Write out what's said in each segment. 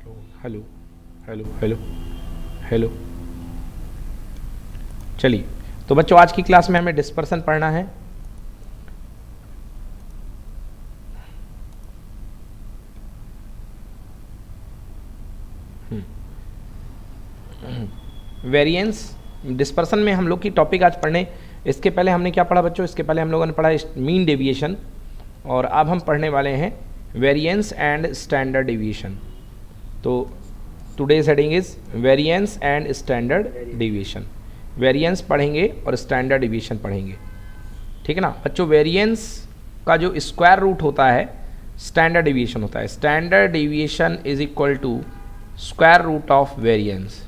Slow. Hello hello hello hello. चलिए, तो बच्चों आज की क्लास में हमें डिस्पर्सन पढ़ना है। वेरिएंस डिस्पर्सन में हम लोग की टॉपिक आज पढ़ने, इसके पहले हमने क्या पढ़ा बच्चों? इसके पहले हम लोगों ने पढ़ा मीन डेविएशन, और अब हम पढ़ने वाले हैं वेरिएंस एंड स्टैंडर्ड डेविएशन। तो today's heading is variance and standard deviation. Variance पढ़ेंगे और स्टैंडर्ड डेविएशन पढ़ेंगे, ठीक है ना बच्चों? वेरिएंस का जो स्क्वायर रूट होता है स्टैंडर्ड डेविएशन होता है। Standard deviation is equal to square root of variance.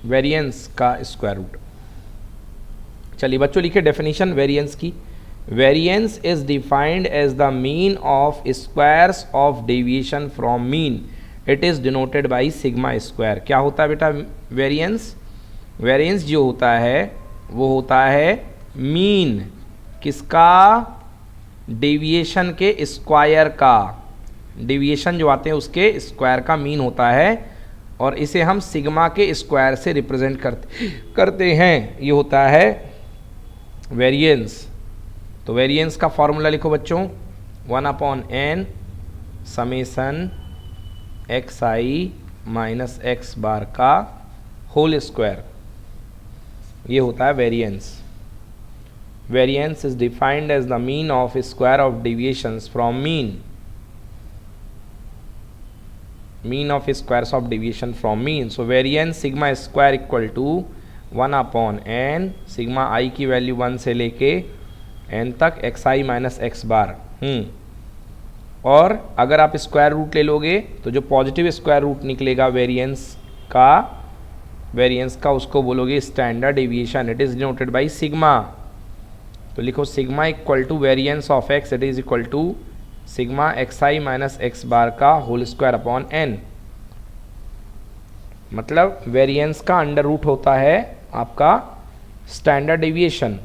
Variance का स्क्वायर रूट। चलिए बच्चों लिखिए डेफिनेशन वेरिएंस की। Variance is defined as the mean of squares of deviation from mean. It is denoted by sigma square. क्या होता है बेटा variance? Variance जो होता है वो होता है मीन किसका? डेविएशन के स्क्वायर का। डेविएशन जो आते हैं उसके स्क्वायर का मीन होता है, और इसे हम सिग्मा के स्क्वायर से रिप्रेजेंट करते हैं। ये होता है वेरिएंस। तो वेरिएंस का फॉर्मूला लिखो बच्चों, 1/n summation xi minus x bar का होल स्क्वायर। ये होता है variance. Variance is defined as the mean of square of deviations from mean. Mean of squares of deviation from mean. So variance sigma square equal to 1/n, sigma I की value 1 से लेके n तक xi minus x बार। और अगर आप square root ले लोगे तो जो पॉजिटिव स्क्वायर रूट निकलेगा वेरिएंस का उसको बोलोगे standard deviation. It is denoted by sigma. तो लिखो sigma equal to variance of x, it is equal to sigma xi minus x bar का होल स्क्वायर अपॉन n। मतलब वेरिएंस का under root होता है आपका स्टैंडर्ड डेविएशन।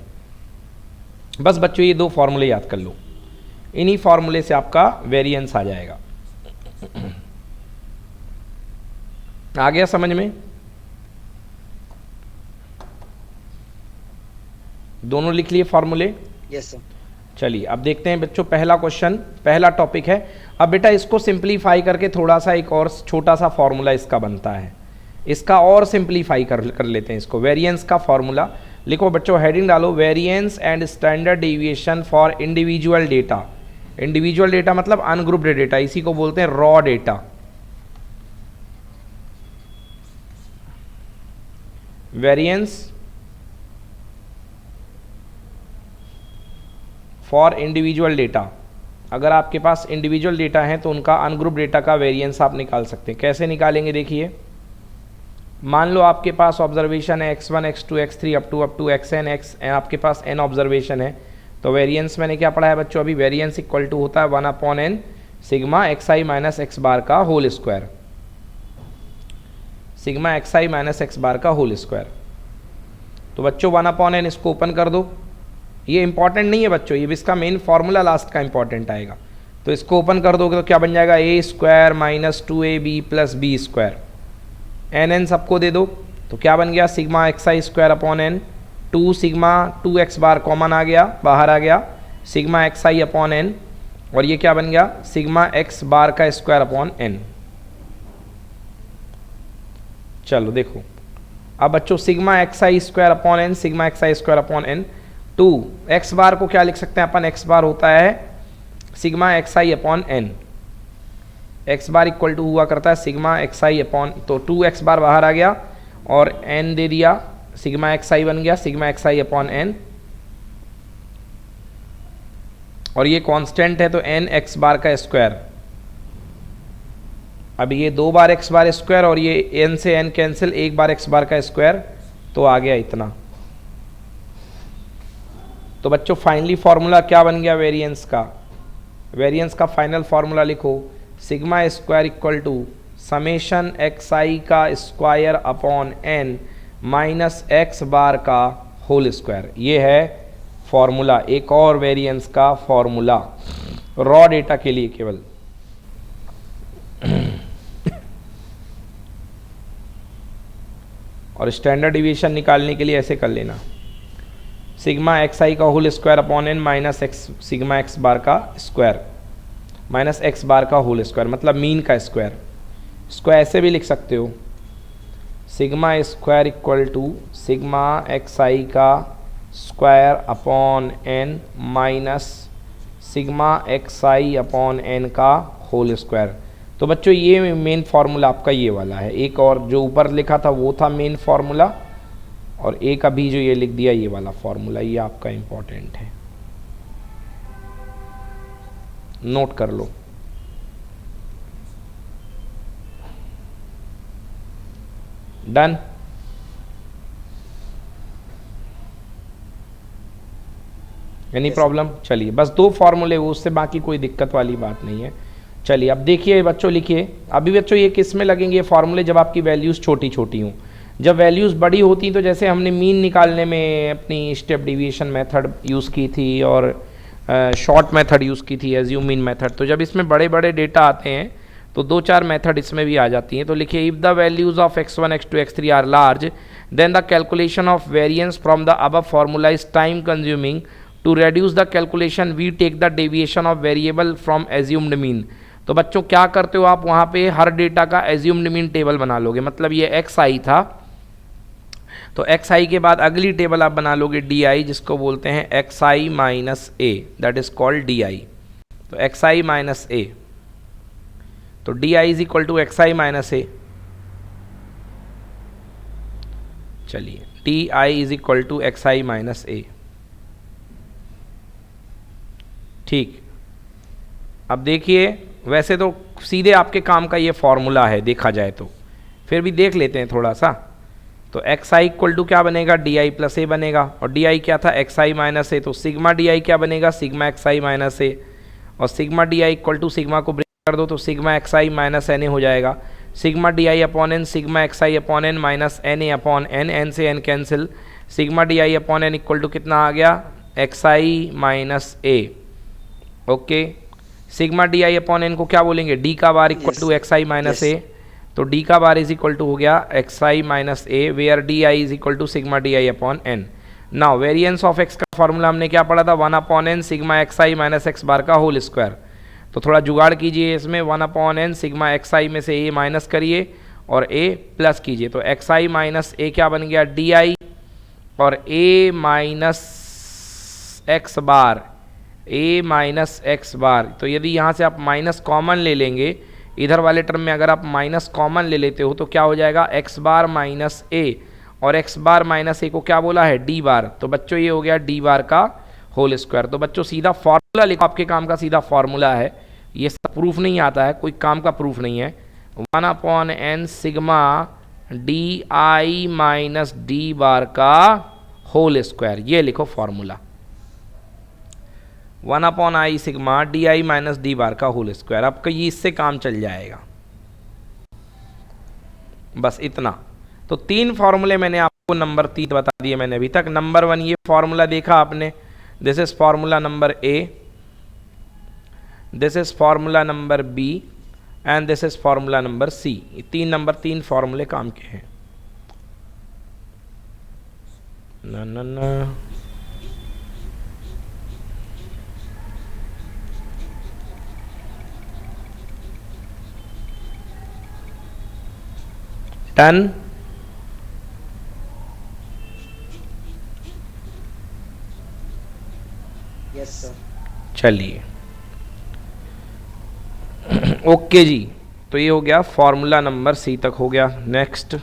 बस बच्चों ये दो फॉर्मूले याद कर लो, इन्हीं फॉर्मूले से आपका वेरिएंस आ जाएगा। आ गया समझ में? दोनों लिख लिए फॉर्मूले? Yes sir. चलिए अब देखते हैं बच्चों पहला क्वेश्चन, पहला टॉपिक है। अब बेटा इसको सिंप्लीफाई करके थोड़ा सा एक और छोटा सा फॉर्मूला इसका बनता है, इसका और सिंप्लीफाई कर लेते हैं इसको। वेरिएंस का फॉर्मूला लिखो बच्चों, हेडिंग डालो variance and standard deviation for individual data. Individual data मतलब अनग्रुप्ड डेटा, इसी को बोलते हैं raw data. Variance for individual data. अगर आपके पास इंडिविजुअल डेटा है तो उनका अनग्रुप डेटा का वेरिएंस आप निकाल सकते हैं। कैसे निकालेंगे देखिए, मान लो आपके पास ऑब्जर्वेशन है x1 x2 x3 up to xn x, आपके पास n ऑब्जर्वेशन है। तो वेरिएंस मैंने क्या पढ़ा है बच्चों अभी? वेरिएंस इक्वल टू होता है 1/n sigma xi minus x bar का whole square. Sigma xi minus x bar का होल स्क्वायर। तो बच्चों 1/n इसको ओपन कर दो। ये इंपॉर्टेंट नहीं है बच्चों, ये इसका मेन फॉर्मूला लास्ट का इंपॉर्टेंट आएगा। तो इसको ओपन कर दोगे तो क्या बन जाएगा? a square minus 2ab plus B square. n सबको दे दो तो क्या बन गया? Sigma xi square upon n। 2 सिग्मा 2x बार कॉमन आ गया, बाहर आ गया, सिग्मा xi अपॉन n। और ये क्या बन गया? सिग्मा x बार का स्क्वायर अपॉन n। चलो देखो अब बच्चों sigma xi square upon n, sigma xi square upon n। 2 x बार को क्या लिख सकते हैं अपन? x बार होता है sigma xi upon n। x bar equal to हुआ करता है सिग्मा xi अपॉन, तो 2x बार बाहर आ गया और n दे दिया, सिग्मा xi बन गया सिग्मा xi अपॉन n। और ये कांस्टेंट है तो n x बार का स्क्वायर। अब ये 2 बार x बार स्क्वायर और ये n से n कैंसिल, 1 बार x बार का स्क्वायर, तो आ गया इतना। तो बच्चों फाइनली फॉर्मूला क्या बन गया वेरिएंस का? वेरिएंस का फाइनल फॉर्मूला लिखो, sigma square equal to summation xi का square upon n minus x bar का होल स्क्वायर। ये है फॉर्मूला, एक और वेरिएंस का फॉर्मूला रॉ डेटा के लिए केवल। और स्टैंडर्ड डिविएशन निकालने के लिए ऐसे कर लेना, सिग्मा एक्स आई का whole square upon N minus x sigma x bar का स्क्वायर माइनस एक्स बार का होल स्क्वायर, मतलब मीन का स्क्वायर। इसको ऐसे भी लिख सकते हो, sigma square equal to sigma x आई का square upon N minus sigma x i upon N का होल स्क्वायर। तो बच्चों ये मेन फार्मूला आपका ये वाला है। एक और जो ऊपर लिखा था वो था मेन फार्मूला, और एक अभी जो ये लिख दिया ये वाला फार्मूला, ये आपका इंपॉर्टेंट है, नोट कर लो। डन। Any problem? चलिए बस 2 फार्मूले वो, उससे बाकी कोई दिक्कत वाली बात नहीं है। चलिए अब देखिए बच्चों, लिखिए अभी बच्चों ये किस में लगेंगे ये फार्मूले, जब आपकी वैल्यूज़ छोटी छोटी हों। जब वैल्यूज़ बड़ी होती तो जैसे हमने मीन निकालने में अपनी स्टेप डिवीएशन मेथड यूज़ की थी और शॉर्ट मेथड यूज़ की थी, एज्यूम मीन मेथड, तो जब इसमें बड़े बड़े डेटा आते हैं तो 2-4 मेथड इसमें भी आ जाती हैं। तो लिखिए if the values of x1 x2 x3 are large then the calculation of variance from the above formula is time consuming. To reduce the calculation we take the deviation of variable from assumed mean. तो बच्चों क्या करते हो आप, वहाँ पे हर data का एज्यूम्ड मीन टेबल बना लोगे। मतलब ये एक्स आई था, तो एक्स आई के बाद अगली टेबल आप बना लोगे डी आई, जिसको बोलते हैं x i minus a, that is called d i. तो एक्स आई माइनस ए, तो D i is equal to x i minus a. चलिए d i is equal to x i minus a. ठीक, अब देखिए वैसे तो सीधे आपके काम का ये फॉर्मूला है देखा जाए तो, फिर भी देख लेते हैं थोड़ा सा। तो एक्स आई इक्वल टू क्या बनेगा, डी आई प्लस ए बनेगा, और डी आई क्या था, एक्स आई माइनस ए। तो सिग्मा डी आई क्या बनेगा, sigma x i minus a, और sigma D i equal to sigma को ब्रेक कर दो तो sigma x i minus n a हो जाएगा। Sigma D I upon N sigma x i upon N minus n a upon n, n से n cancel, sigma D I upon n equal to कितना आ गया, x i minus a. Okay, sigma D I upon n को क्या बोलेंगे, d का bar equal to x i minus a. तो d का बार इज इक्वल टू हो गया x i minus a, where d i is equal to sigma D I upon n. Now variance of x का formula हमने क्या पढ़ा था, 1 upon N sigma x i minus x bar का whole square. तो थोड़ा जुगाड़ कीजिए इसमें, 1 upon N sigma x i में से ए माइनस करिए और ए प्लस कीजिए। तो एक्स आई माइनस ए क्या बन गया, डी आई, और ए माइनस एक्स बार, ए माइनस एक्स बार। तो यदि यहाँ से आप माइनस कॉमन ले लेंगे, इधर वाले टर्म में अगर आप माइनस कॉमन ले लेते हो तो क्या हो जाएगा, एक्स बार माइनस ए, और एक्स बार माइनस ए को क्या बोला है, डी बार। तो बच्चों ये हो गया डी बार का होल स्क्वायर। तो बच्चों सीधा फॉर्मूला लिखो, आपके काम का सीधा फॉर्मूला है, ये सब प्रूफ नहीं आता है, कोई काम का प्रूफ नहीं है। 1 upon N sigma D I minus D bar का होल स्क्वायर, ये लिखो formula, 1 upon I sigma D I minus D bar का होल स्क्वायर। आपका ये इससे काम चल जाएगा, बस इतना। तो 3 फार्मूले मैंने आपको नंबर 3 बता दिए मैंने अभी तक। नंबर 1 ये फार्मूला देखा आपने, this is formula number A, this is formula number B and this is formula number C. 3 फार्मूले काम के हैं। ना ना ना, डन। Yes sir. चलिए ओके जी, तो ये हो गया फॉर्मूला नंबर सी तक हो गया। नेक्स्ट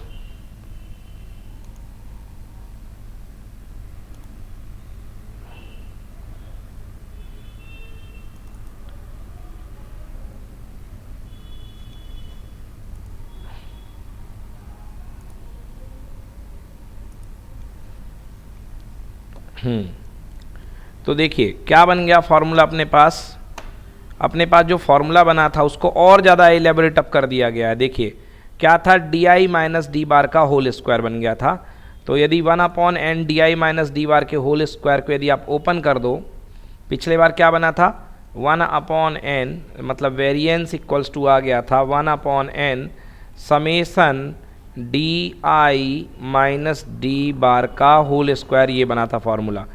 तो देखिए क्या बन गया फॉर्मूला अपने पास। अपने पास जो फॉर्मूला बना था उसको और ज़्यादा एलेबोरेट अप कर दिया गया है। देखिए क्या था, D I minus D bar का होल स्क्वायर बन गया था। तो यदि 1 upon N D I minus D bar के होल स्क्वायर को यदि आप ओपन कर दो, पिछले बार क्या बना था, 1 अपॉन एन, मतलब वेरिएंस इक्वल्स टू आ गया था 1 upon N summation D I minus D bar का होल स्क्वायर, ये बना था फॉर्मूला।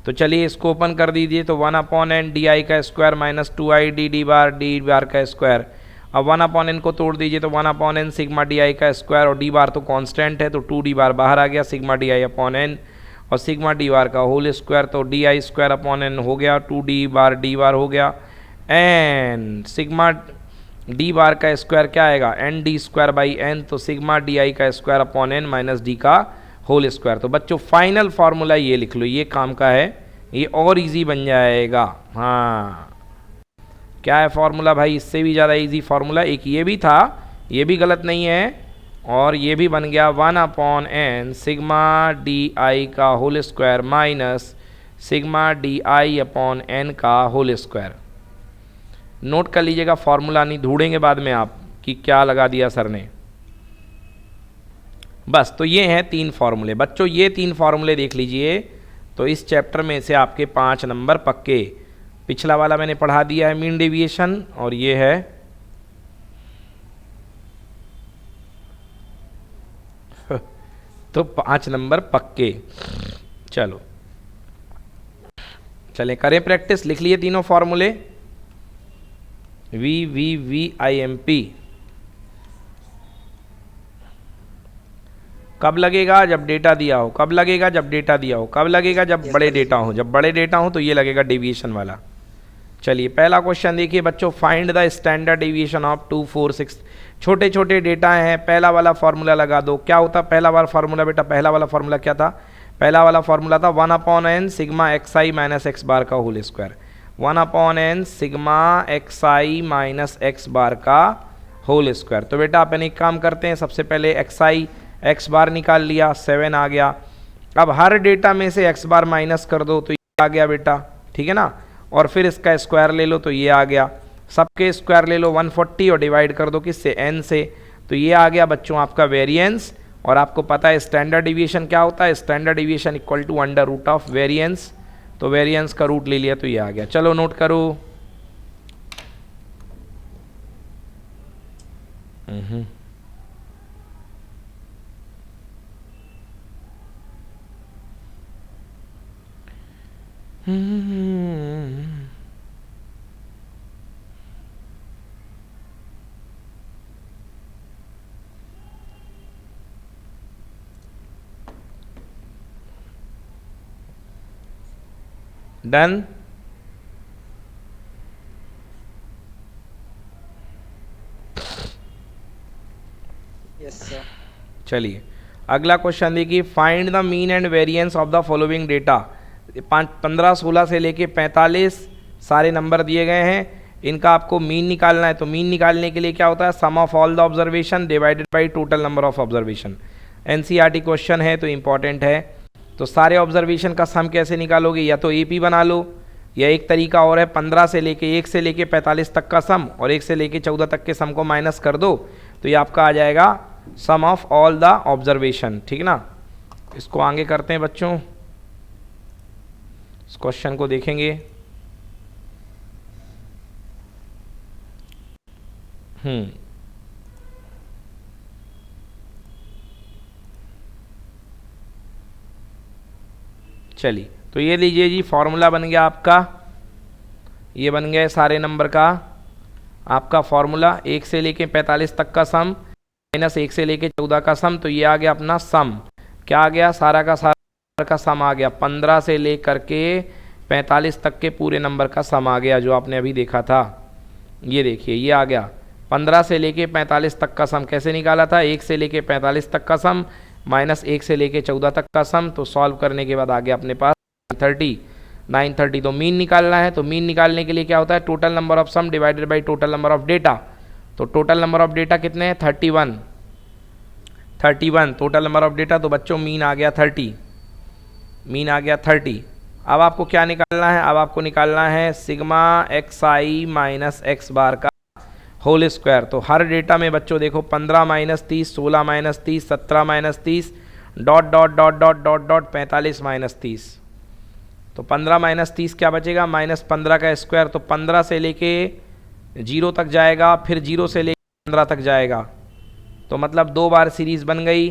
तो चलिए इसको ओपन कर दीजिए। तो 1/n डी आई का square minus 2i D bar का स्क्वायर। अब 1/n को तोड़ दीजिए तो 1/n सिग्मा डी आई का स्क्वायर, और डी बार तो कांस्टेंट है तो 2d बार बाहर आ गया, sigma D I upon N, और सिग्मा डी बार का होल स्क्वायर तो D I square upon N हो गया, 2d बार डी बार हो गया, एन सिग्मा डी बार का स्क्वायर क्या आएगा, N D square by N, तो सिग्मा डी आई का square upon N minus D का होल स्क्वायर। तो बच्चों फाइनल फार्मूला ये लिख लो, ये काम का है, ये और इजी बन जाएगा। हाँ क्या है फार्मूला भाई, इससे भी ज़्यादा इजी फार्मूला, एक ये भी था, ये भी गलत नहीं है, और ये भी बन गया 1/n सिग्मा डी आई का whole square minus sigma D I upon N का होल स्क्वायर। नोट कर लीजिएगा फार्मूला, नहीं ढूंढेंगे बाद में आप कि क्या लगा दिया सर ने। बस तो ये हैं 3 फार्मूले बच्चों, ये 3 फार्मूले देख लीजिए तो इस चैप्टर में से आपके 5 नंबर पक्के। पिछला वाला मैंने पढ़ा दिया है मीन डेविएशन, और ये है तो 5 नंबर पक्के। चलो चले करें प्रैक्टिस, लिख लिए तीनों फार्मूले, VVVIMP कब लगेगा, जब डेटा दिया हो, कब लगेगा, जब डेटा दिया हो, कब लगेगा, जब बड़े डेटा हो, जब बड़े डेटा हो तो ये लगेगा डेविएशन वाला। चलिए पहला क्वेश्चन देखिए बच्चों, find the standard deviation of 2, 4, 6। छोटे छोटे डेटा हैं, पहला वाला फार्मूला लगा दो। क्या होता पहला वाला फार्मूला बेटा, पहला वाला फार्मूला क्या था, पहला वाला फार्मूला था 1/n sigma xi minus x bar का whole square, 1/n sigma xi minus x bar का होल स्क्वायर। तो बेटा अपन एक काम करते हैं, सबसे पहले xi एक्स बार निकाल लिया, 7 आ गया। अब हर डेटा में से एक्स बार माइनस कर दो तो ये आ गया बेटा, ठीक है ना, और फिर इसका स्क्वायर ले लो तो ये आ गया, सबके स्क्वायर ले लो 140 और डिवाइड कर दो किससे, n से, तो ये आ गया बच्चों आपका वेरिएंस। और आपको पता है स्टैंडर्ड डिविएशन क्या होता है, standard deviation equal to under root of variance, तो वेरिएंस का रूट ले लिया तो ये आ गया। चलो नोट करो। डन। Yes sir. चलिए अगला क्वेश्चन देखिए, find the mean and variance of the following data. 15, 16 से लेके 45 सारे नंबर दिए गए हैं, इनका आपको मीन निकालना है। तो मीन निकालने के लिए क्या होता है, sum of all the observation divided by total number of observation. NCERT question है तो इंपॉर्टेंट है। तो सारे ऑब्जर्वेशन का सम कैसे निकालोगे, या तो एपी बना लो, या एक तरीका और है 15 से लेके 1 से लेके 45 तक का सम और 1 से लेके 14 तक के सम को माइनस कर दो तो ये आपका आ जाएगा सम ऑफ ऑल द ऑब्जर्वेशन, ठीक ना। इसको आगे करते हैं बच्चों, इस क्वेश्चन को देखेंगे। चलिए तो ये लीजिए जी, फॉर्मूला बन गया आपका, ये बन गया सारे नंबर का आपका फॉर्मूला, 1 से लेके 45 तक का सम माइनस 1 से लेके 14 का सम, तो ये आ गया अपना सम। क्या आ गया, सारा का सम आ गया, 15 से लेकर के 45 तक के पूरे नंबर का सम आ गया, जो आपने अभी देखा था। ये देखिए ये आ गया 15 से लेके 45 तक का सम। कैसे निकाला था, 1 से लेके 45 तक का सम माइनस 1 से लेके 14 तक का सम। तो सॉल्व करने के बाद आ गया अपने पास 930। तो मीन निकालना है, तो मीन निकालने के लिए क्या होता है, total number of some divided by total number of data. तो टोटल नंबर ऑफ डेटा कितने हैं, 31 टोटल नंबर ऑफ डेटा। तो बच्चों मीन आ गया 30, मीन आ गया 30। अब आपको क्या निकालना है, अब आपको निकालना है sigma xi minus x bar का होल स्क्वायर। तो हर डेटा में बच्चों देखो 15 minus 30, 16 minus 30, 17 minus 30, dot dot dot dot dot dot 45 minus 30। तो 15 माइनस 30 क्या बचेगा, माइनस 15 का स्क्वायर। तो 15 से लेके 0 तक जाएगा, फिर 0 से लेके 15 तक जाएगा, तो मतलब 2 बार सीरीज़ बन गई,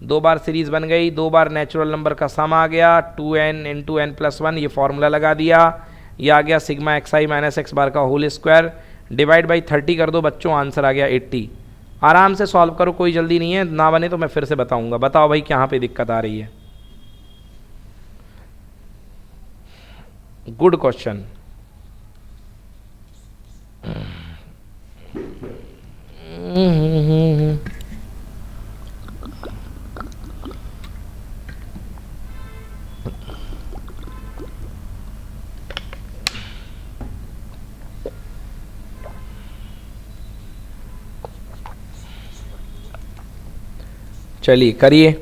2 बार सीरीज़ बन गई, 2 बार नेचुरल नंबर का सम आ गया 2n इंटू n प्लस 1, ये फॉर्मूला लगा दिया, ये आ गया sigma x i minus x bar का होल स्क्वायर, डिवाइड बाई 30 कर दो बच्चों, आंसर आ गया 80। आराम से सॉल्व करो, कोई जल्दी नहीं है, ना बने तो मैं फिर से बताऊंगा। बताओ भाई कहाँ पे दिक्कत आ रही है। Good question. चलिए करिए।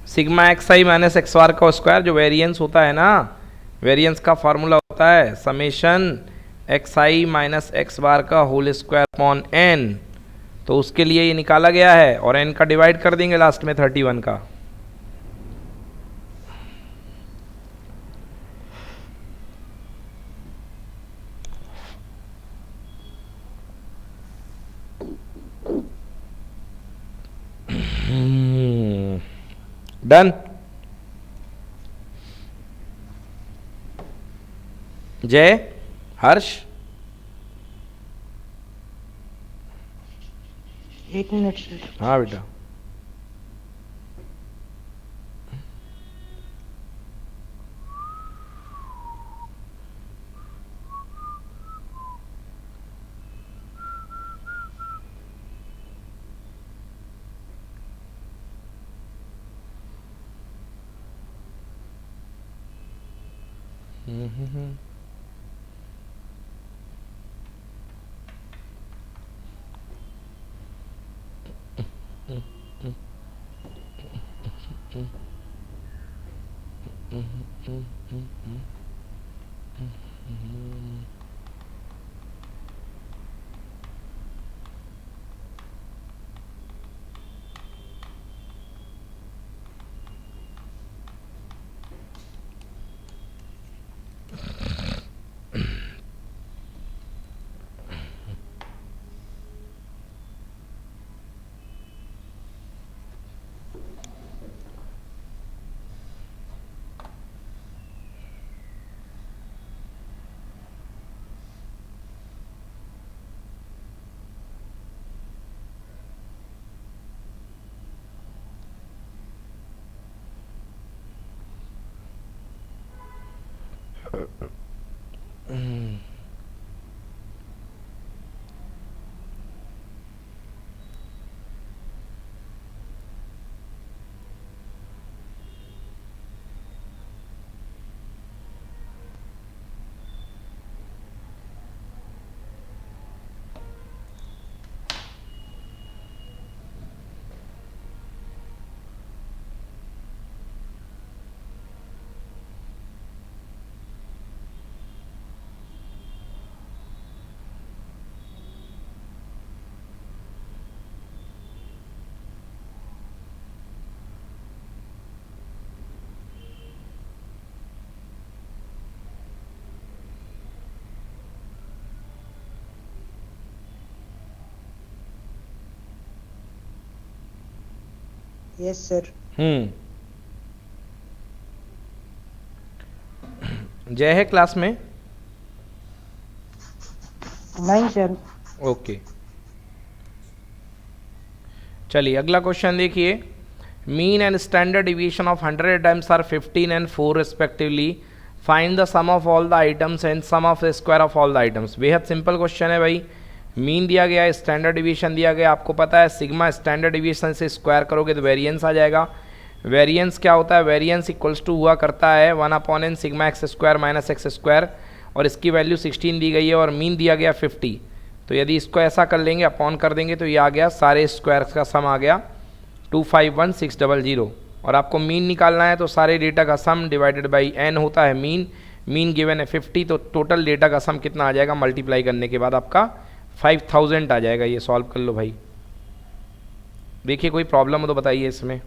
Sigma x i minus x bar का स्क्वायर जो वेरिएंस होता है ना, वेरिएंस का फॉर्मूला होता है summation x i minus x bar का होल स्क्वायर अपॉन एन, तो उसके लिए ये निकाला गया है और एन का डिवाइड कर देंगे लास्ट में 31 का। डन। जय हर्ष, 1 मिनट सर। हाँ बेटा। Yes sir. जय है क्लास में? नहीं सर। ओके चलिए अगला क्वेश्चन देखिए। Mean and standard deviation of 100 items are 15 and 4 respectively, find the sum of all the items and sum of the square of all the items. बेहद simple question है भाई। Mean दिया गया है, standard division दिया गया, आपको पता है सिग्मा स्टैंडर्ड डिवीजन से स्क्वायर करोगे तो वेरिएंस आ जाएगा। वेरिएंस क्या होता है? वेरिएंस इक्वल्स टू हुआ करता है 1/n sigma X square minus x square, और इसकी वैल्यू 16 दी गई है और मीन दिया गया 50। तो यदि इसको ऐसा कर लेंगे, अपॉन कर देंगे, तो ये आ गया सारे स्क्वायर्स का सम आ गया 251600 और आपको मीन निकालना है तो सारे डेटा का सम डिवाइडेड बाई n होता है मीन। मीन गिवन है 50, तो टोटल डेटा का सम कितना आ जाएगा मल्टीप्लाई करने के बाद आपका 5000 आ जाएगा। ये सॉल्व कर लो भाई। देखिए कोई प्रॉब्लम हो तो बताइए इसमें।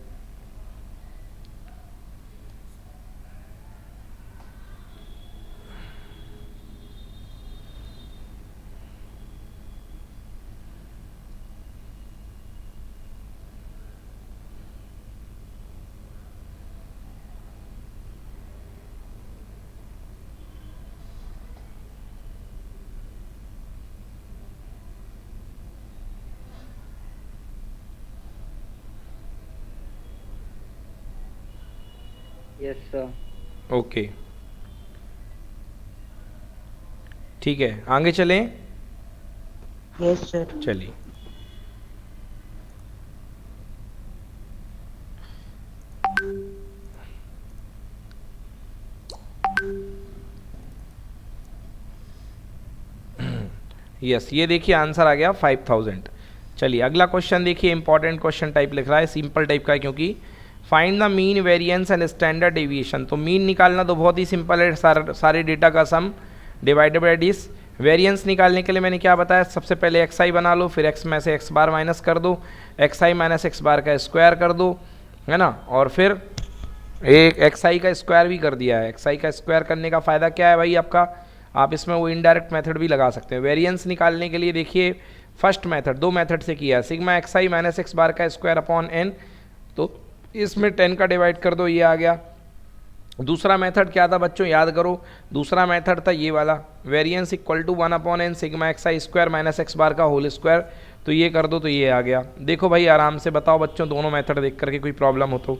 Yes, sir. ओके ठीक है, आगे चलें। Yes, sir. चलिए यस, ये देखिए आंसर आ गया 5000। चलिए अगला क्वेश्चन देखिए, इंपॉर्टेंट क्वेश्चन टाइप लिख रहा है, सिंपल टाइप का है क्योंकि find the mean variance and standard deviation. तो मीन निकालना तो बहुत ही सिंपल है, सारे डेटा का sum divided by this. Variance निकालने के लिए मैंने क्या बताया, सबसे पहले एक्स आई बना लो, फिर एक्स में से एक्स बार माइनस कर दो, x i minus x bar का स्क्वायर कर दो, है ना, और फिर एक एक्स आई का स्क्वायर भी कर दिया है। एक्स आई का स्क्वायर करने का फ़ायदा क्या है भाई आपका, आप इसमें वो इनडायरेक्ट मेथड भी लगा सकते हैं। वेरिएंस निकालने के लिए देखिए फर्स्ट मेथड, दो मेथड से किया है, sigma x i minus x bar का स्क्वायर अपॉन एन, तो इसमें 10 का डिवाइड कर दो, ये आ गया। दूसरा मेथड क्या था बच्चों, याद करो, दूसरा मेथड था ये वाला, variance equal to 1 upon N sigma x I square minus x bar का होल स्क्वायर, तो ये कर दो तो ये आ गया। देखो भाई आराम से बताओ बच्चों, दोनों मेथड देख करके कोई प्रॉब्लम हो तो।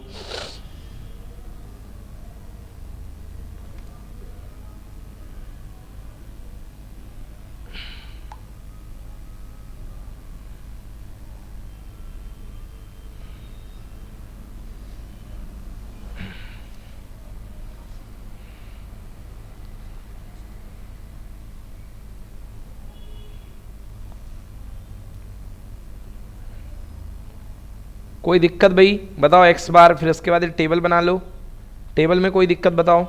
कोई दिक्कत भाई बताओ, एक्स बार, फिर उसके बाद एक टेबल बना लो, टेबल में कोई दिक्कत बताओ।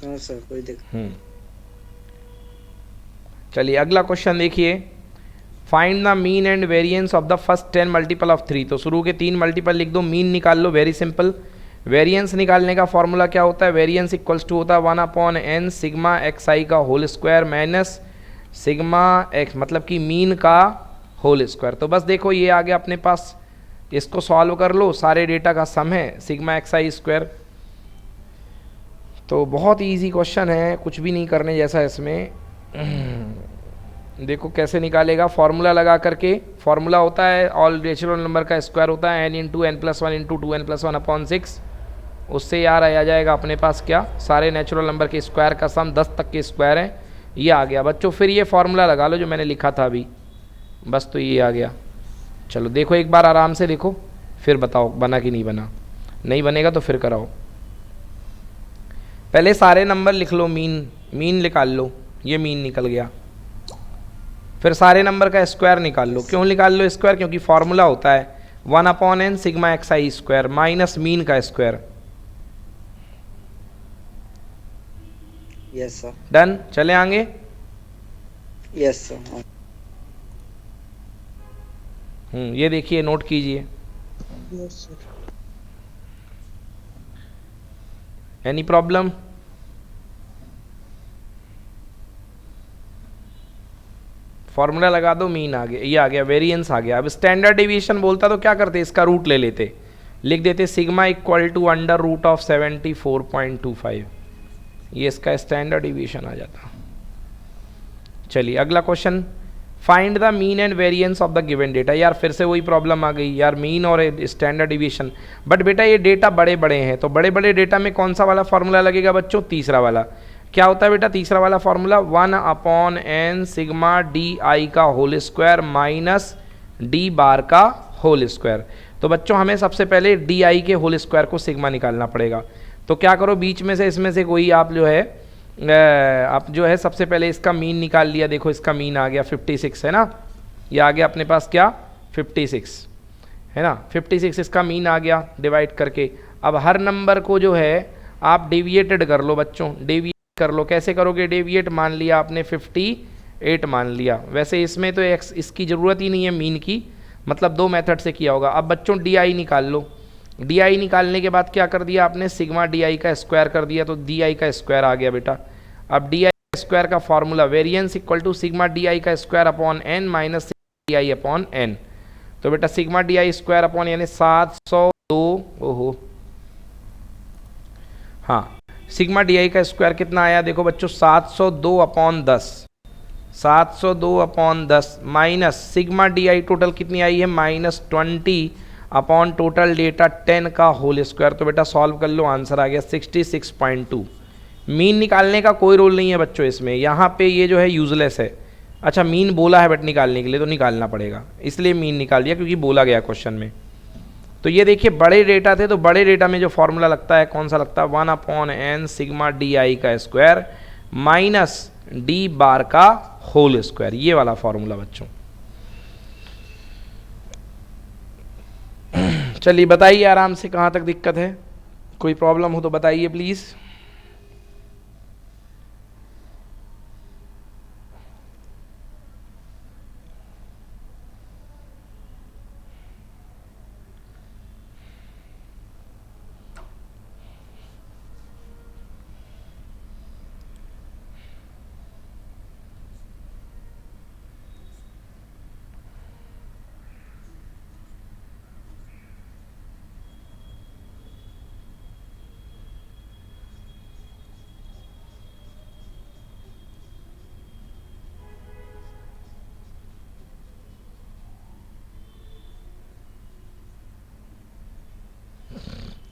हाँ सर, कोई दिक्कत। चलिए अगला क्वेश्चन देखिए, find the mean and variance of the first 10 multiple of 3। तो शुरू के 3 मल्टीपल लिख दो, मीन निकाल लो, वेरी सिंपल। वेरिएंस निकालने का फॉर्मूला क्या होता है, वेरिएंस इक्वल्स टू होता है 1 अपॉन एन सिग्मा एक्स आई का whole square minus sigma X, मतलब कि मीन का होल स्क्वायर। तो बस देखो ये आ गया अपने पास, इसको सॉल्व कर लो, सारे डेटा का सम है सिग्मा एक्स आई स्क्वायर। तो बहुत इजी क्वेश्चन है, कुछ भी नहीं करने जैसा इसमें। देखो कैसे निकालेगा, फॉर्मूला लगा करके, फॉर्मूला होता है ऑल नेचुरल नंबर का स्क्वायर होता है n into N plus one into 2n plus one upon 6। उससे यार आ जाएगा अपने पास क्या, सारे नेचुरल नंबर के स्क्वायर का सम 10 तक के स्क्वायर है, ये आ गया बच्चों। फिर ये फॉर्मूला लगा लो जो मैंने लिखा था अभी, बस तो ये आ गया। चलो देखो एक बार आराम से देखो, फिर बताओ बना कि नहीं बना, नहीं बनेगा तो फिर कराओ। पहले सारे नंबर लिख लो, मीन निकाल लो, ये मीन निकल गया। फिर सारे नंबर का स्क्वायर निकाल लो, क्यों निकाल लो स्क्वायर, क्योंकि फॉर्मूला होता है 1 अपॉन एन सिग्मा एक्स आई स्क्वायर माइनस मीन का स्क्वायर। Yes sir. डन, चले आगे। Yes sir. ये देखिए नोट कीजिए। Yes, sir. Any problem, formula लगा दो, मीन आ गया, ये आ गया, वेरिएंस आ गया। अब स्टैंडर्ड डेविएशन बोलता तो क्या करते, इसका रूट ले लेते, लिख देते sigma equal to under root of 74.25, ये इसका स्टैंडर्ड डेविएशन आ जाता। चलिए अगला question, find the mean and variance of the given data. यार फिर से वही प्रॉब्लम आ गई यार, मीन और स्टैंडर्ड डेविएशन, बट बेटा ये डेटा बड़े बड़े हैं, तो बड़े बड़े डेटा में कौन सा वाला फॉर्मूला लगेगा बच्चों, तीसरा वाला। क्या होता है बेटा तीसरा वाला formula, 1 upon N sigma D I का whole square minus D bar का होल स्क्वायर। तो बच्चों हमें सबसे पहले डी आई के होल स्क्वायर को सिग्मा निकालना पड़ेगा। तो क्या करो, बीच में से इसमें से कोई आप जो है आप जो है सबसे पहले इसका मीन निकाल लिया, देखो इसका मीन आ गया 56 है ना, ये आ गया अपने पास क्या 56 है ना, 56 इसका मीन आ गया डिवाइड करके। अब हर नंबर को जो है आप डेविएटेड कर लो बच्चों, डेविएट कर लो। कैसे करोगे डेविएट? मान लिया आपने 58 मान लिया, वैसे इसमें तो एक्स इसकी ज़रूरत ही नहीं है मीन की, मतलब दो मेथड से किया होगा। अब बच्चों डी आई निकाल लो, डी आई निकालने के बाद क्या कर दिया आपने, सिग्मा डी आई का स्क्वायर कर दिया, तो डी आई का स्क्वायर आ गया बेटा। अब डी आई स्क्वायर का formula variance equal to sigma D I का square upon N minus d आई अपॉन एन। तो बेटा sigma D I square upon यानी 702, ओहो हाँ, सिग्मा डी आई का स्क्वायर कितना आया देखो बच्चों 702 upon 10, 702 upon 10 minus sigma D I total कितनी आई है -20 अपॉन टोटल डेटा 10 का होल स्क्वायर। तो बेटा सॉल्व कर लो, आंसर आ गया 66.2। मीन निकालने का कोई रोल नहीं है बच्चों इसमें, यहाँ पे ये जो है यूजलेस है। अच्छा मीन बोला है बट निकालने के लिए तो निकालना पड़ेगा, इसलिए मीन निकाल दिया क्योंकि बोला गया क्वेश्चन में। तो ये देखिए बड़े डेटा थे, तो बड़े डेटा में जो फॉर्मूला लगता है कौन सा लगता है, 1 upon N sigma D I का स्क्वायर माइनस डी बार का होल स्क्वायर, ये वाला फॉर्मूला बच्चों। चलिए बताइए आराम से कहाँ तक दिक्कत है, कोई प्रॉब्लम हो तो बताइए प्लीज़।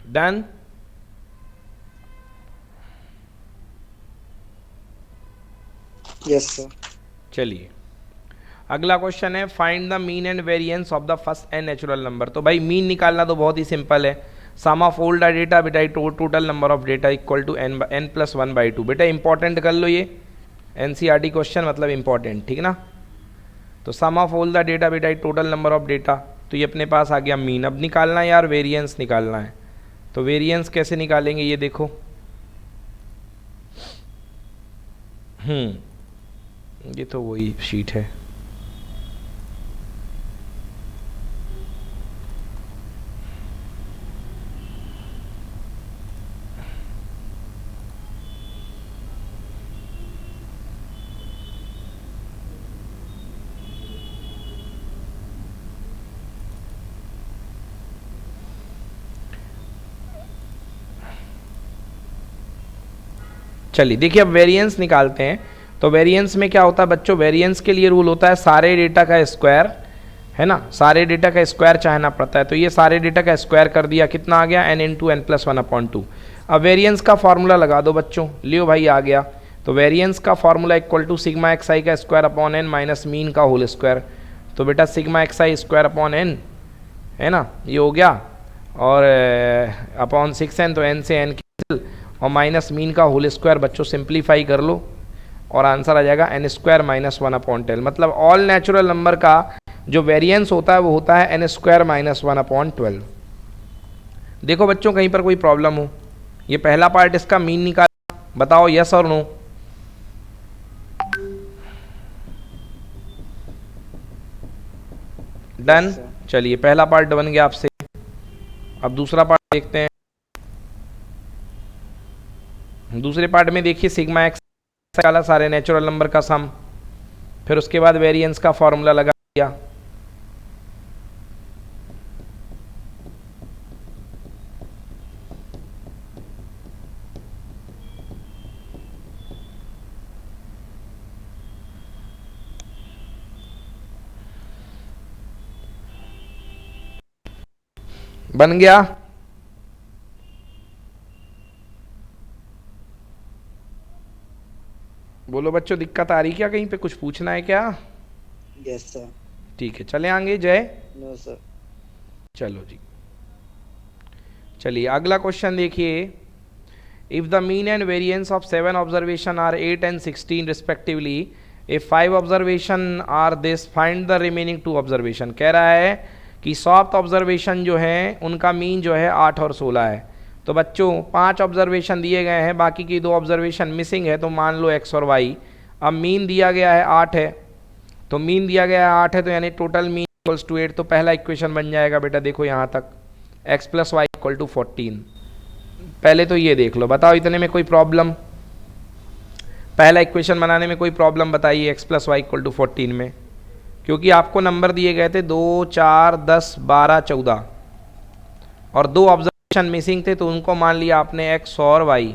डन। Yes sir. चलिए अगला क्वेश्चन है find the mean and variance of the first N natural number. तो भाई मीन निकालना तो बहुत ही सिंपल है, sum of all the data बेटा total number of data equal to N plus 1/2। बेटा इंपॉर्टेंट कर लो, ये एनसीईआरटी क्वेश्चन मतलब इंपॉर्टेंट, ठीक ना। तो सम ऑफ ऑल द डेटा बेटा टोटल नंबर ऑफ डेटा, तो ये अपने पास आ गया मीन। अब निकालना है यार वेरिएंस निकालना है, तो वेरिएंस कैसे निकालेंगे ये देखो। ये तो वही शीट है। चलिए देखिए अब वेरिएंस निकालते हैं। तो वेरिएंस में क्या होता है बच्चों, वेरिएंस के लिए रूल होता है सारे डेटा का स्क्वायर, है ना, सारे डेटा का स्क्वायर चाहना पड़ता है। तो ये सारे डेटा का स्क्वायर कर दिया, कितना आ गया n इंटू एन प्लस 1/2। अब वेरिएंस का फॉर्मूला लगा दो बच्चों, लियो भाई आ गया। तो वेरिएंस का formula equal to sigma x आई का square upon N minus mean का होल स्क्वायर। तो बेटा सिग्मा एक्स आई स्क्वायर अपॉन एन है ना, ये हो गया, और अपॉन 6n, तो n से n कैंसिल, और माइनस मीन का होल स्क्वायर बच्चों सिंप्लीफाई कर लो और आंसर आ जाएगा n स्क्वायर माइनस 1/12। मतलब ऑल नेचुरल नंबर का जो वेरिएंस होता है वो होता है n स्क्वायर माइनस 1/12। देखो बच्चों कहीं पर कोई प्रॉब्लम हो, ये पहला पार्ट इसका मीन निकाल, बताओ यस और नो। डन। चलिए पहला पार्ट बन गया आपसे, अब दूसरा पार्ट देखते हैं। दूसरे पार्ट में देखिए सिग्मा एक्स निकाला सारे नेचुरल नंबर का सम, फिर उसके बाद वेरिएंस का फॉर्मूला लगा दिया। बन गया। बोलो बच्चों दिक्कत आ रही क्या, कहीं पे कुछ पूछना है क्या? Yes sir. ठीक है चले आगे जय। No sir. चलो जी, चलिए अगला क्वेश्चन देखिए। if the mean and variance of 7 observation are 8 and 16 respectively, if 5 observation are this, find the remaining 2 observation। कह रहा है कि 7 ऑब्जर्वेशन जो है उनका मीन जो है 8 और 16 है। तो बच्चों 5 ऑब्जर्वेशन दिए गए हैं, बाकी की 2 ऑब्जर्वेशन मिसिंग है, तो मान लो x और y। अब मीन दिया गया है 8 है, तो मीन दिया गया है 8 है, तो यानी टोटल मीन इक्वल्स टू 8। तो पहला इक्वेशन बन जाएगा बेटा, देखो यहाँ तक x plus Y equal to 14। पहले तो ये देख लो, बताओ इतने में कोई प्रॉब्लम? पहला इक्वेशन बनाने में कोई प्रॉब्लम बताइए x plus Y equal to 14 में? क्योंकि आपको नंबर दिए गए थे 2, 4, 10, 12, 14 और 2 ऑब्जर्वेशन मिसिंग थे, तो उनको मान लिया आपने x और y।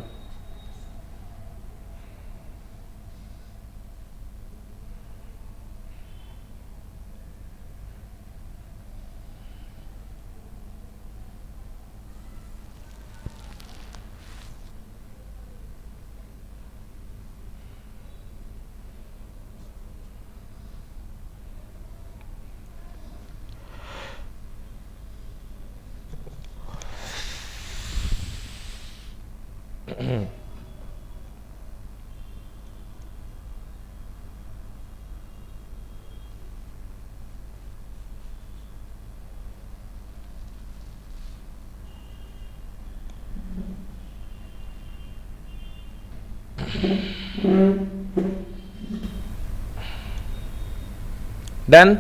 डन?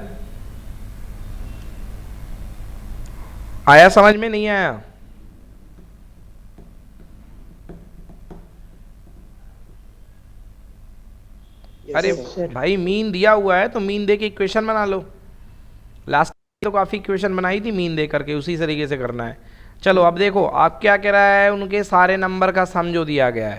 आया समझ में? नहीं आया? Yes, अरे sir. भाई मीन दिया हुआ है तो मीन दे के इक्वेशन बना लो। लास्ट तो काफ़ी इक्वेशन बनाई थी मीन दे करके, उसी तरीके से करना है। चलो अब देखो आप क्या कह रहा है, उनके सारे नंबर का सम जो दिया गया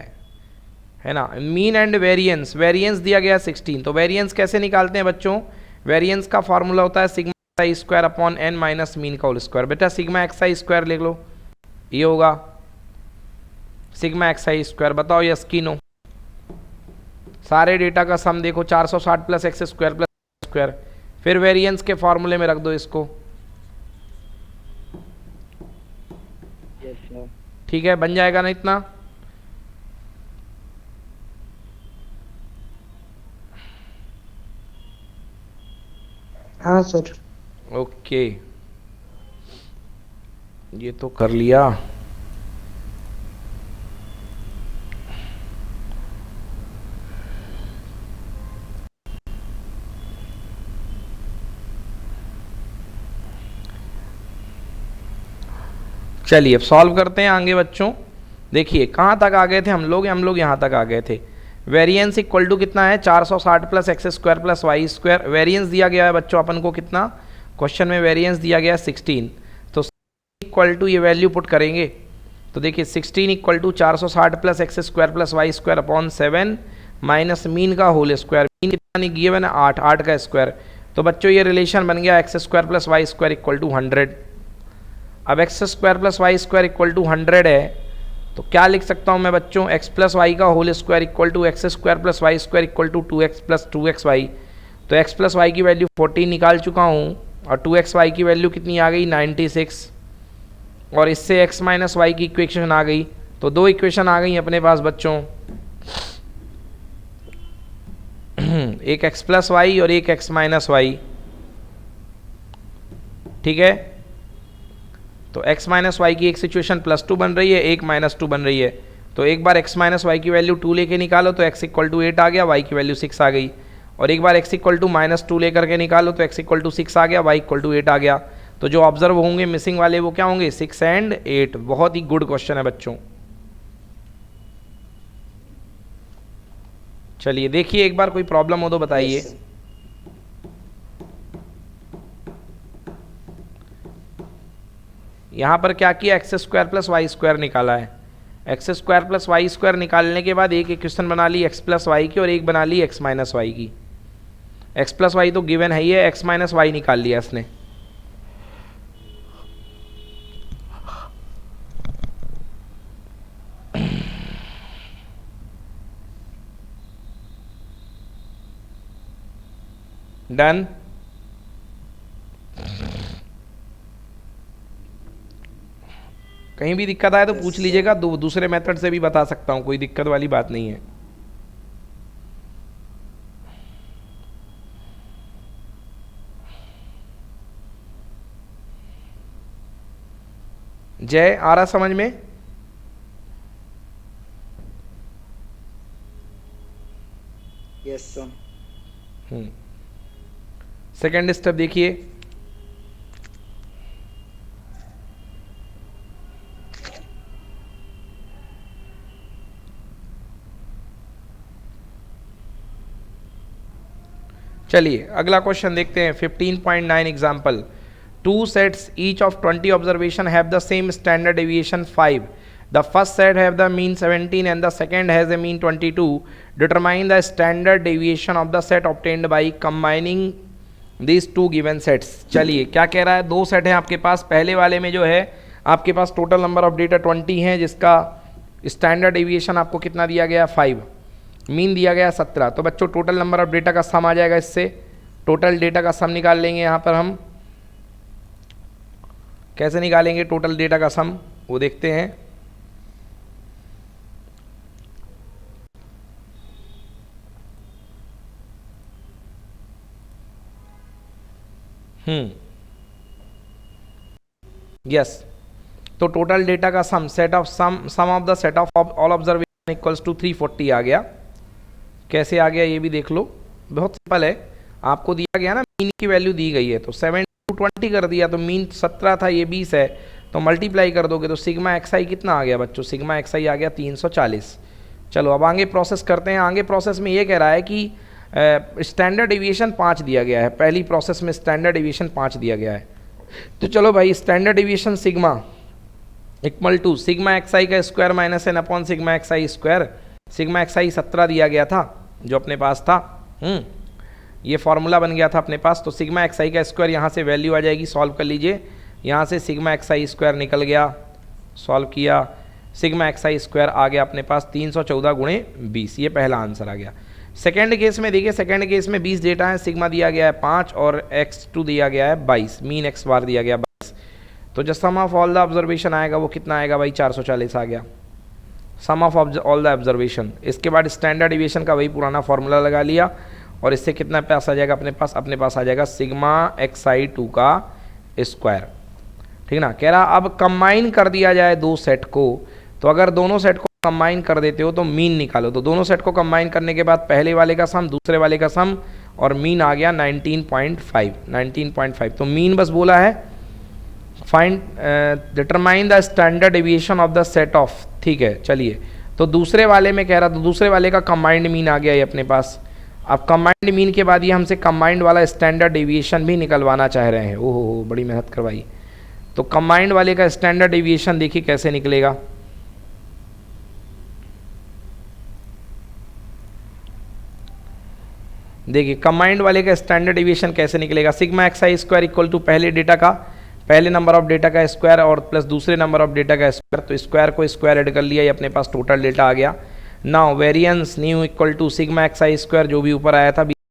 है ना, मीन एंड वेरिएंस। वेरिएंस दिया गया 16, तो वेरिएंस कैसे निकालते हैं बच्चों? वेरिएंस का फॉर्मूला होता है sigma X square upon N minus mean का होल स्क्वायर। बेटा सिग्मा एक्स आई स्क्वायर लिख लो, ये होगा सिग्मा एक्स आई स्क्वायर। बताओ यस की नो? सारे डेटा का सम देखो 460 plus X square plus square, फिर वेरिएंस के फॉर्मूले में रख दो इसको। Yes, sir. ठीक है, बन जाएगा ना इतना? हाँ सर। ओके, ये तो कर लिया। चलिए अब सॉल्व करते हैं आगे बच्चों। देखिए कहाँ तक आ गए थे हम लोग यहाँ तक आ गए थे। वेरिएंस इक्वल टू कितना है? 460 plus X square plus Y square. Variance दिया गया है बच्चों अपन को कितना? क्वेश्चन में वेरिएंस दिया गया है 16, तो इक्वल टू ये वैल्यू पुट करेंगे तो देखिए 16 equal to 460 plus X square plus Y square upon 7 minus mean का होल स्क्वायर। मीन कितना नहीं गिवन है? 8, 8 का स्क्वायर। तो बच्चों ये रिलेशन बन गया X square plus Y square equal to 100। अब X square plus Y square equal to 100 है, तो क्या लिख सकता हूँ मैं बच्चों? एक्स प्लस वाई का whole square equal to X square plus Y square equal to 2x plus 2xy। तो एक्स प्लस वाई की वैल्यू 14 निकाल चुका हूँ और 2xy की वैल्यू कितनी आ गई? 96। और इससे x माइनस वाई की इक्वेशन आ गई, तो 2 इक्वेशन आ गई अपने पास बच्चों, एक x प्लस वाई और एक x माइनस वाई। ठीक है, तो x माइनस वाई की एक सिचुएशन +2 बन रही है, एक -2 बन रही है। तो एक बार x माइनस वाई की वैल्यू 2 लेके निकालो तो x इक्वल टू 8 आ गया, y की वैल्यू 6 आ गई। और एक बार x इक्वल टू -2 लेकर के निकालो तो x इक्वल टू 6 आ गया, y इक्वल टू 8 आ गया। तो जो ऑब्जर्व होंगे मिसिंग वाले वो क्या होंगे? 6 एंड 8। बहुत ही गुड क्वेश्चन है बच्चों। चलिए देखिए एक बार कोई प्रॉब्लम हो तो बताइए। Yes, sir. यहाँ पर क्या किया? X square plus Y square निकाला है। X square plus Y square निकालने के बाद एक इक्वेशन बना ली एक्स प्लस वाई की और एक बना ली एक्स माइनस वाई की। एक्स प्लस वाई तो गिवन है ही है, एक्स माइनस वाई निकाल लिया इसने। डन? कहीं भी दिक्कत आए तो पूछ लीजिएगा, दूसरे मेथड से भी बता सकता हूँ, कोई दिक्कत वाली बात नहीं है। जय, आ रहा समझ में? Yes sir. सेकेंड स्टेप देखिए। चलिए अगला क्वेश्चन देखते हैं। 15.9 example. Two sets each of 20 observation have the same standard deviation 5. The first set have the mean 17 and the second has a mean 22. Determine the standard deviation of the set obtained by combining these two given sets. चलिए क्या कह रहा है, दो set हैं आपके पास। पहले वाले में जो है आपके पास टोटल नंबर ऑफ डेटा 20 है, जिसका स्टैंडर्ड डेविएशन आपको कितना दिया गया 5, मीन दिया गया 17। तो बच्चों टोटल नंबर ऑफ डेटा का सम आ जाएगा, इससे टोटल डेटा का सम निकाल लेंगे। यहाँ पर हम कैसे निकालेंगे टोटल डेटा का सम, वो देखते हैं। यस, तो टोटल डेटा का sum, set of sum of the set of all observation equals to 340 आ गया। कैसे आ गया ये भी देख लो, बहुत सिंपल है। आपको दिया गया ना मीन की वैल्यू दी गई है, तो 7 to 20 कर दिया, तो मीन 17 था, ये 20 है, तो मल्टीप्लाई कर दोगे तो सिग्मा एक्सआई कितना आ गया बच्चों, सिग्मा एक्सआई आ गया 340। चलो अब आगे प्रोसेस करते हैं। आगे प्रोसेस में ये कह रहा है कि स्टैंडर्ड डेविएशन 5 दिया गया है। पहली प्रोसेस में स्टैंडर्ड डेविएशन 5 दिया गया है, तो चलो भाई standard deviation sigma equal to sigma x i का square minus n upon sigma XI square. Sigma x i 17 दिया गया था जो अपने पास था, ये फॉर्मूला बन गया था अपने पास। तो सिग्मा एक्सआई का स्क्वायर यहाँ से वैल्यू आ जाएगी, सॉल्व कर लीजिए। यहाँ से सिग्मा एक्सआई स्क्वायर निकल गया, सॉल्व किया, सिग्मा एक्सआई स्क्वायर आ गया अपने पास 314 गुणे 20, ये पहला आंसर आ गया। सेकेंड केस में देखिए, सेकेंड केस में 20 डेटा है, सिग्मा दिया गया है 5 और x2 दिया गया है 22, मीन x बार दिया गया 22। तो जो सम ऑफ ऑल द ऑब्जर्वेशन आएगा वो कितना आएगा भाई, 440 आ गया सम ऑफ ऑल द ऑब्जर्वेशन। इसके बाद स्टैंडर्ड डेविएशन का वही पुराना फॉर्मूला लगा लिया, और इससे कितना पास आ जाएगा अपने पास आ जाएगा सिग्मा XI2 का स्क्वायर, ठीक ना। कह रहा अब कंबाइन कर दिया जाए दो सेट को, तो अगर दोनों सेट को कंबाइन कर देते हो तो मीन निकालो। तो दोनों सेट को कंबाइन करने के बाद पहले वाले का सम, दूसरे वाले का सम, और मीन आ गया 19.5। तो मीन बस बोला है find determine the standard deviation of the set of, ठीक है। चलिए तो दूसरे वाले में कह रहा, तो दूसरे वाले का कंबाइंड मीन आ गया ये अपने पास। अब कंबाइंड मीन के बाद ये हमसे कंबाइंड वाला स्टैंडर्ड डेविएशन भी निकलवाना चाह रहे हैं। ओहो बड़ी मेहनत करवाई। तो कंबाइंड वाले का स्टैंडर्ड डेविएशन देखिए कैसे निकलेगा। देखिए कंबाइंड वाले का स्टैंडर्ड डेविएशन कैसे निकलेगा, sigma XI square equal to पहले डेटा का, पहले नंबर ऑफ डेटा का स्क्वायर और प्लस दूसरे नंबर ऑफ डेटा का स्क्वायर। तो स्क्वायर को स्क्वायर ऐड कर लिया, ये अपने पास टोटल डेटा आ गया। Now variance new equal to sigma XI square, जो भी ऊपर आया था